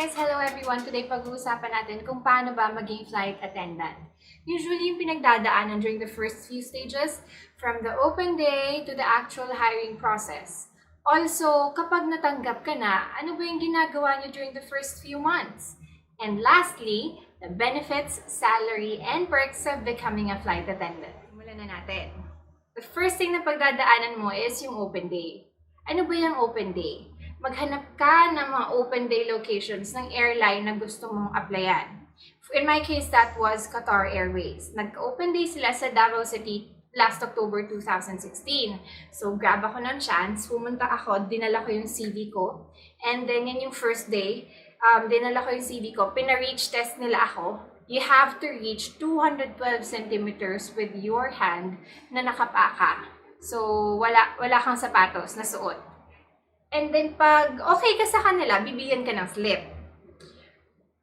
guys! Hello everyone! Today pag-uusapan natin kung paano ba maging flight attendant. Usually yung pinagdadaanan during the first few stages, from the open day to the actual hiring process. Also, kapag natanggap ka na, ano ba yung ginagawa nyo during the first few months? And lastly, the benefits, salary, and perks of becoming a flight attendant. Simulan na natin. The first thing na pagdadaanan mo is yung open day. Ano ba yung open day? Maghanap ka ng mga open day locations ng airline na gusto mong applyan. In my case, that was Qatar Airways. Nag-open day sila sa Davao City last October 2016. So, grab ako ng chance, pumunta ako, dinala ko yung CV ko. And then, yan yung first day, dinala ko yung CV ko, pina-reach test nila ako. You have to reach 212 centimeters with your hand na nakapaka. So, wala kang sapatos na suot. And then, pag okay ka sa kanila, bibigyan ka ng slip.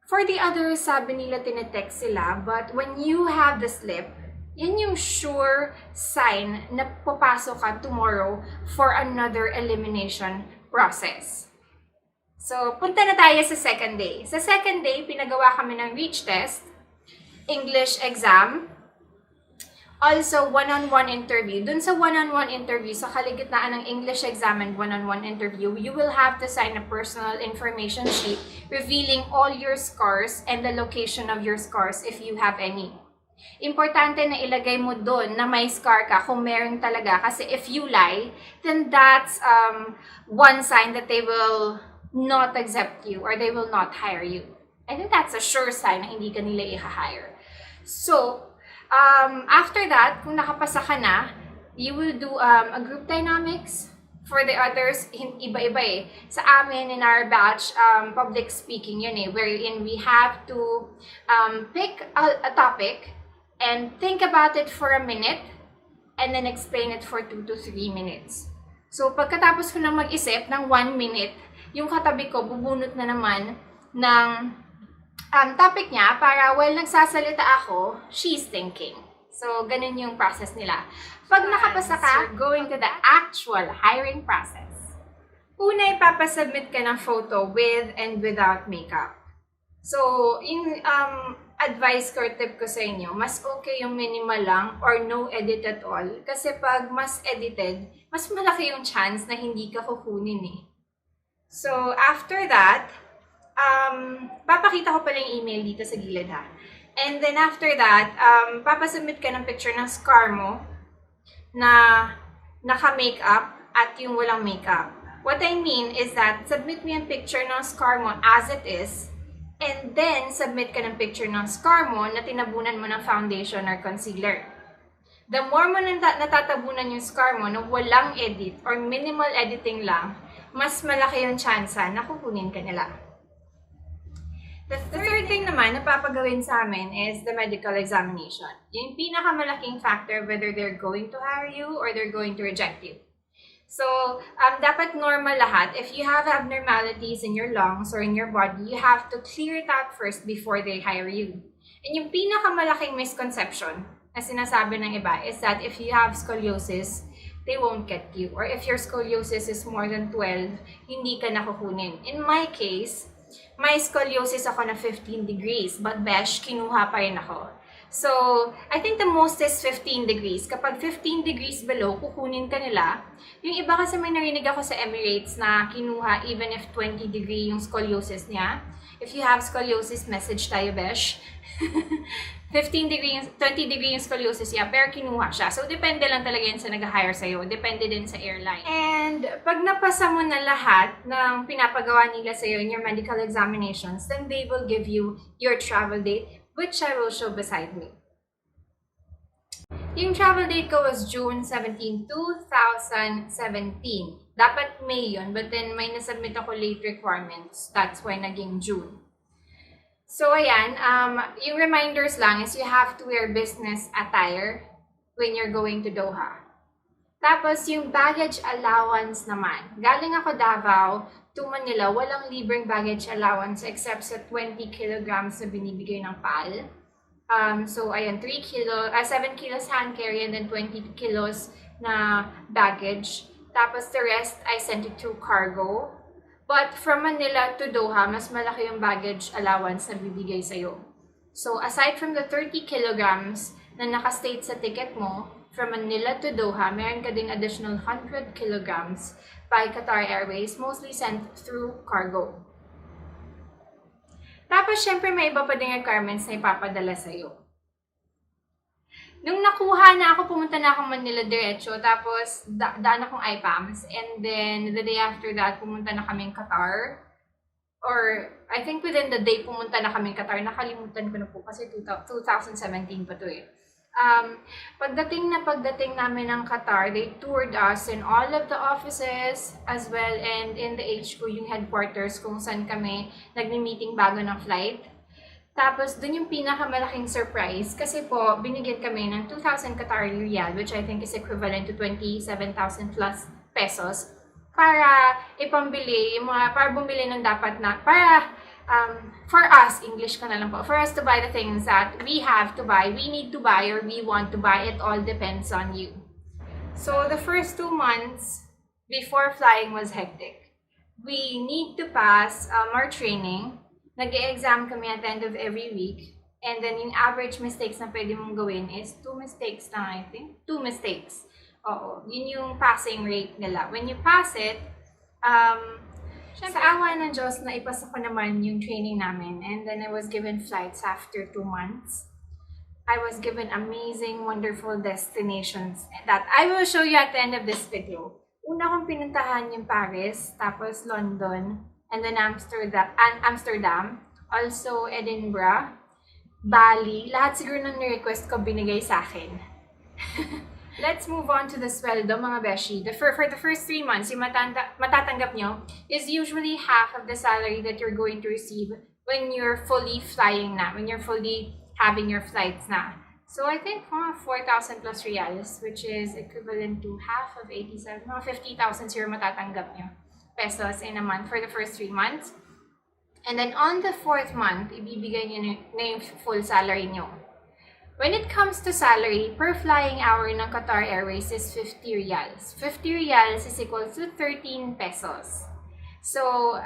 For the others, sabi nila tinetext sila, but when you have the slip, yan yung sure sign na papasok ka tomorrow for another elimination process. So, punta na tayo sa second day. Sa second day, pinagawa kami ng reach test, English exam, also one-on-one interview. Dun sa one-on-one interview, sa kaligitnaan ng English exam and one-on-one interview, you will have to sign a personal information sheet revealing all your scars and the location of your scars if you have any. Importante na ilagay mo dun na may scar ka kung meron talaga, kasi if you lie, then that's one sign that they will not accept you or they will not hire you. I think that's a sure sign na hindi ka nila i-hire. So, after that, kung nakapasa ka na, you will do a group dynamics. For the others, iba-iba eh. Sa amin, in our batch, public speaking yun eh, wherein we have to pick a topic and think about it for a minute and then explain it for 2 to 3 minutes. So, pagkatapos ko na mag-isip ng 1 minute, yung katabi ko, bubunot na naman ng topic niya para while nagsasalita ako, she's thinking. So, ganun yung process nila. Pag nakapasa ka, you're going to the actual hiring process. Una, ipapasubmit ka ng photo with and without makeup. So, yung advice ko or tip ko sa inyo, mas okay yung minimal lang or no edit at all. Kasi pag mas edited, mas malaki yung chance na hindi ka kukunin eh. So, after that, papakita ko pala yung email dito sa gilid ha. And then after that, papasubmit ka ng picture ng scar mo na naka-makeup at yung walang makeup. What I mean is that submit mo yung picture ng scar mo as it is, and then submit ka ng picture ng scar mo na tinabunan mo ng foundation or concealer. The more mo natatabunan yung scar mo na walang edit or minimal editing lang, mas malaki yung chance na kukunin ka nila. The third thing naman na papagawin sa amin is the medical examination. Yung pinakamalaking factor whether they're going to hire you or they're going to reject you. So, dapat normal lahat. If you have abnormalities in your lungs or in your body, you have to clear it out first before they hire you. And yung pinakamalaking misconception na sinasabi ng iba is that if you have scoliosis, they won't get you. Or if your scoliosis is more than 12, hindi ka nakukunin. In my case, may scoliosis ako na 15 degrees, but besh, kinuha pa rin ako. So, I think the most is 15 degrees. Kapag 15 degrees below, kukunin ka nila. Yung iba kasi may narinig ako sa Emirates na kinuha even if 20 degree yung scoliosis niya. If you have scoliosis, message tayo, besh. 15 degree, 20 degree yung scoliosis niya, pero kinuha siya. So, depende lang talaga yun sa nag-hire sa'yo. Depende din sa airline. And pag napasa mo na lahat ng pinapagawa nila sa'yo in your medical examinations, then they will give you your travel date, which I will show beside me. Yung travel date ko was June 17, 2017. Dapat May yun, but then may nasubmit ako late requirements. That's why naging June. So, ayan, yung reminders lang is you have to wear business attire when you're going to Doha. Tapos, yung baggage allowance naman. Galing ako Davao to Manila, walang libreng baggage allowance except sa 20 kilograms na binibigay ng PAL. So, ayan, 7 kilos hand carry and then 20 kilos na baggage. Tapos, the rest, I sent it through cargo. But from Manila to Doha, mas malaki yung baggage allowance na bibigay sa'yo. So aside from the 30 kilograms na nakastate sa ticket mo, from Manila to Doha, meron ka ding additional 100 kilograms by Qatar Airways, mostly sent through cargo. Tapos, syempre, may iba pa ding requirements na ipapadala sa'yo. Nung nakuha na ako, pumunta na akong Manila diretso, tapos daan akong IPAMS, and then the day after that, pumunta na kaming Qatar. Or, I think within the day, pumunta na kaming Qatar. Nakalimutan ko na po kasi 2017 pa to eh. Pagdating namin ng Qatar, they toured us in all of the offices as well, and in the HQ, yung headquarters, kung saan kami nagmi-meeting bago ng flight. Tapos, dun yung pinakamalaking surprise kasi po, binigyan kami ng 2,000 Qatar Riyal, which I think is equivalent to 27,000 plus pesos, para ipambili, para bumili ng dapat na, for us, English ko na lang po, for us to buy the things that we have to buy, we need to buy, or we want to buy, it all depends on you. So, the first 2 months before flying was hectic. We need to pass our training. Nag-e-exam kami at the end of every week. And then, yung average mistakes na pwede mong gawin is 2 mistakes lang, I think. 2 mistakes. Oo. Yun yung passing rate nila. When you pass it, sa awa ng Diyos, naipasa ko naman yung training namin. And then, I was given flights after 2 months. I was given amazing, wonderful destinations that I will show you at the end of this video. Una kong pinuntahan yung Paris, tapos London, and then Amsterdam, also Edinburgh, Bali. Lahat siguro ng request ko binigay sa akin. Let's move on to the sweldo, mga beshi. For the first 3 months, yung matatanggap nyo is usually half of the salary that you're going to receive when you're fully flying na, when you're fully having your flights na. So I think 4,000 plus reals, which is equivalent to half of 87, mga 50,000 siguro matatanggap nyo pesos in a month for the first 3 months. And then on the 4th month, ibibigay nyo na yung full salary nyo. When it comes to salary, per flying hour ng Qatar Airways is 50 reals. 50 reals is equal to 13 pesos. So,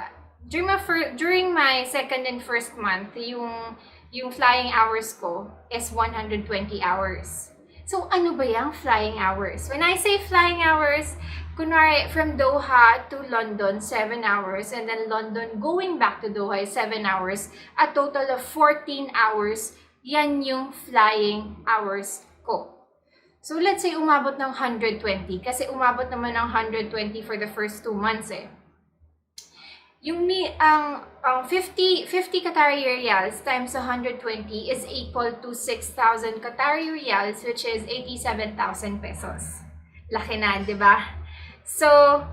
during my second and first month, yung flying hours ko is 120 hours. So, ano ba yung flying hours? When I say flying hours, kunwari, from Doha to London, 7 hours, and then London going back to Doha is 7 hours, a total of 14 hours, yan yung flying hours ko. So, let's say umabot ng 120, kasi umabot naman ng 120 for the first 2 months eh. Yung 50 Qatari Riyals times 120 is equal to 6,000 Qatari Riyals, which is 87,000 pesos. Laki na, di ba? So,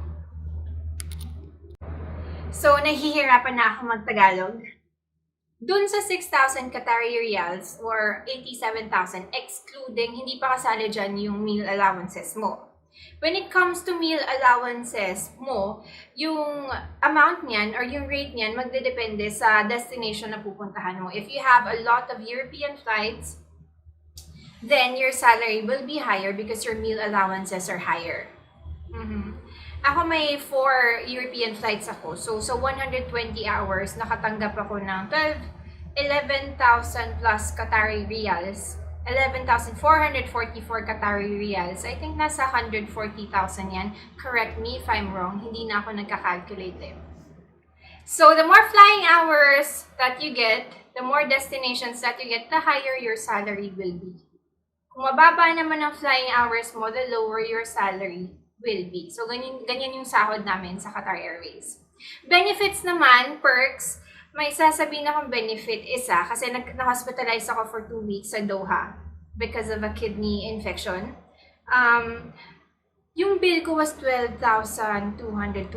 nahihirapan na ako mag-Tagalog. Dun sa 6,000 Qatari Riyals or 87,000, excluding, hindi pa kasali dyan yung meal allowances mo. When it comes to meal allowances mo, yung amount niyan or yung rate niyan magdedepende sa destination na pupuntahan mo. If you have a lot of European flights, then your salary will be higher because your meal allowances are higher. Ako may 4 European flights ako. So 120 hours, nakatanggap ako ng 11,000 plus Qatari Riyals. 11,444 Qatari Riyals. I think nasa 140,000 yan. Correct me if I'm wrong. Hindi na ako nagka-calculate eh. So, the more flying hours that you get, the more destinations that you get, the higher your salary will be. Kung mababa naman ang flying hours mo, the lower your salary will be. So, ganyan yung sahod namin sa Qatar Airways. Benefits naman, perks, may sasabihin akong benefit isa kasi na-hospitalize ako for 2 weeks sa Doha because of a kidney infection. Yung bill ko was 12,220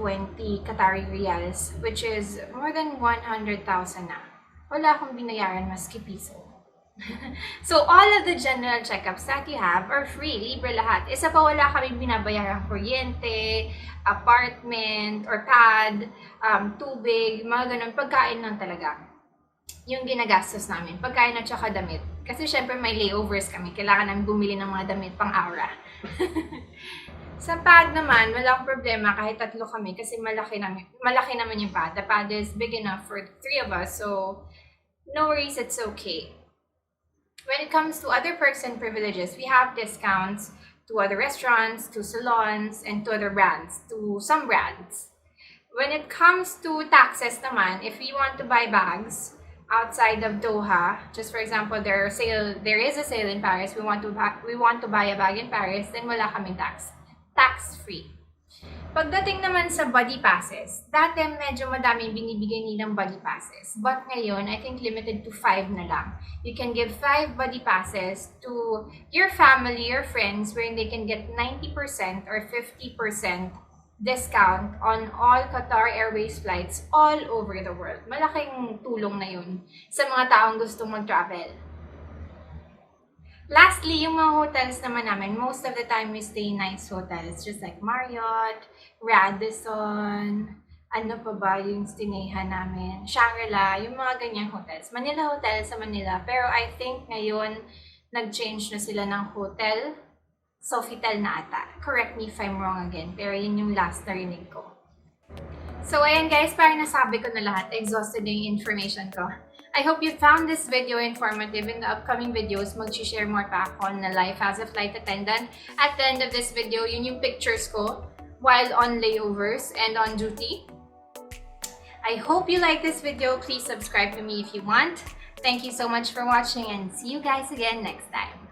Qatari Riyals, which is more than 100,000 na. Wala akong binayaran maski piso. So, all of the general checkups that you have are free, libre lahat. Isa pa wala kami binabayarang kuryente, apartment, or pad, tubig, mga ganun. Pagkain lang talaga yung ginagastos namin. Pagkain at saka damit. Kasi syempre may layovers kami. Kailangan namin bumili ng mga damit pang aura. Sa pad naman, walang problema kahit 3 kami kasi malaki naman yung pad. The pad is big enough for 3 of us, so no worries, it's okay. When it comes to other perks and privileges, we have discounts to other restaurants, to salons, and to other brands, to some brands. When it comes to taxes naman, if we want to buy bags outside of Doha, just for example, there is a sale in Paris, we want to buy a bag in Paris, then wala kaming tax-free. Pagdating naman sa body passes, dati medyo madaming binibigay nilang body passes. But ngayon, I think limited to 5 na lang. You can give 5 body passes to your family or friends wherein they can get 90% or 50% discount on all Qatar Airways flights all over the world. Malaking tulong na yun sa mga taong gustong mag-travel. Lastly, yung mga hotels naman namin, most of the time we stay in nice hotels, just like Marriott, Radisson, ano pa ba yung stinahan namin, Shangri-La, yung mga ganyang hotels. Manila Hotel sa Manila, pero I think ngayon, nag-change na sila ng hotel, Sofitel na ata. Correct me if I'm wrong again, pero yun yung last na rinig ko. So ayan guys, parang nasabi ko na lahat, exhausted yung information ko. I hope you found this video informative. In the upcoming videos, mag-share more pa ako na life as a flight attendant. At the end of this video, yun yung pictures ko while on layovers and on duty. I hope you like this video. Please subscribe to me if you want. Thank you so much for watching and see you guys again next time.